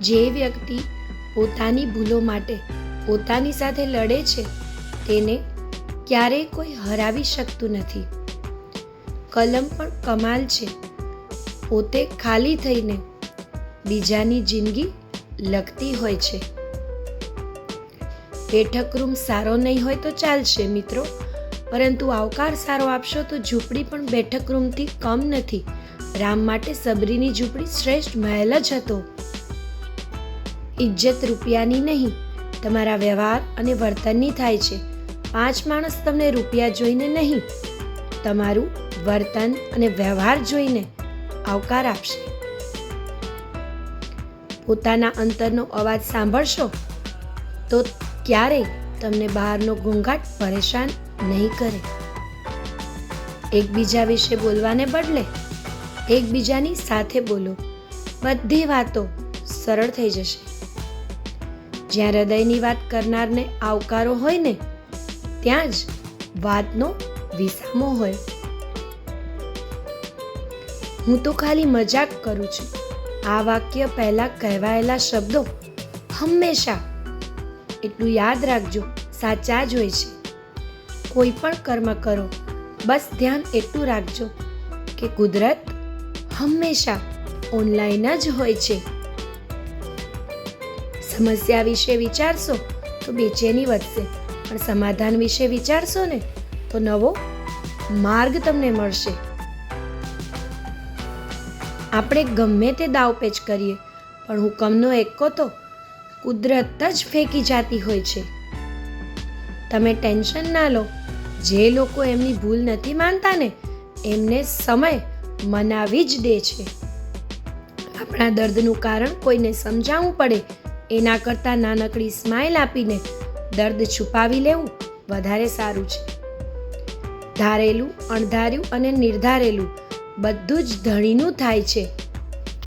જે વ્યક્તિ પોતાની ભૂલો માટે પોતાની સાથે લડે છે તેને ક્યારેય કોઈ હરાવી શકતું નથી. કલમ પણ કમાલ છે, પોતે ખાલી થઈને બીજાની જિંદગી લખતી હોય છે. બેઠક રૂમ સારો નહીં હોય તો ચાલશે મિત્રો, પરંતુ આવકાર સારો આપશો તો ઝૂંપડી પણ બેઠક રૂમથી કમ નથી. રામ માટે સબરીની ઝૂંપડી શ્રેષ્ઠ મહેલ જ હતો. ઇજ્જત રૂપિયાની નહીં, તમારા વ્યવહાર અને વર્તનની થાય છે. 5 માણસ તમને રૂપિયા જોઈને નહીં, તમારું વર્તન અને વ્યવહાર જોઈને આવકાર આપશે. પોતાના અંતરનો અવાજ સાંભળશો તો ક્યારેય તમને બહારનો ઘોંઘાટ પરેશાન નહીં કરે. એકબીજા વિશે બોલવાને બદલે એકબીજાની સાથે બોલો, બધી વાતો સરળ થઈ જશે. જ્યાં હૃદયની વાત કરનારને આવકારો હોય ને, ત્યાં જ વાતનો વિસામો હોય. હું તો ખાલી મજાક કરું છું. આ વાક્ય પહેલા કહેવાયેલા શબ્દો હંમેશા એટલું યાદ રાખજો, સાચા જ હોય છે. કોઈ પણ કર્મ કરો, બસ ધ્યાન એટલું રાખજો કે કુદરત હંમેશા ઓનલાઈન જ હોય છે. સમસ્યા વિશે વિચારશો તો બેચેની વધશે, પણ સમાધાન વિશે વિચારશો ને તો નવો માર્ગ તમને મળશે. આપણે ગમે તે દાવપેચ કરીએ, પણ હુકમનો એક્કો તો કુદરત જ ફેંકી જાતી હોય છે. તમે ટેન્શન ના લો. જે લોકો એમની ભૂલ નથી માનતા ને, એમને સમય મનાવી જ દે છે. આપણા દર્દનું કારણ કોઈને સમજાવવું પડે એના કરતાં નાનકડી સ્માઇલ આપીને દર્દ છુપાવી લેવું વધારે સારું છે. ધારેલું, અણધાર્યું અને નિર્ધારેલું બધું જ ધણીનું થાય છે.